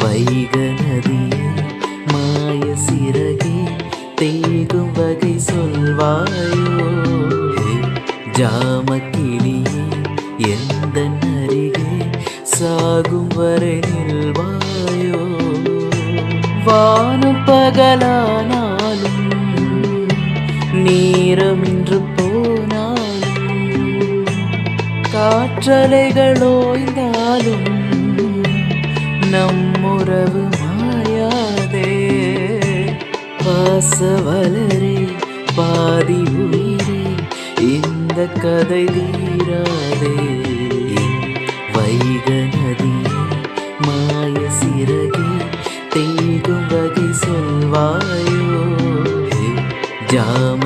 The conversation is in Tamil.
வைகநதியே மாய சிறகே தேகும் வகை சொல்வாயோ. ஜாமக்கிளியே எந்த அருகே சாகும் வரை நில்வாயோ. வானம் பகலானாலும் நேரமின்று போனாலும் காற்றலைகள் ஓய்ந்தாலும் நம்முறவு மாயாதே. பாசவலரே பாதி உயிரே இந்த கதை தீராதே. வைகநதியே மாய சிறகே தேகும் வகை சொல்வாயோ. ஜாம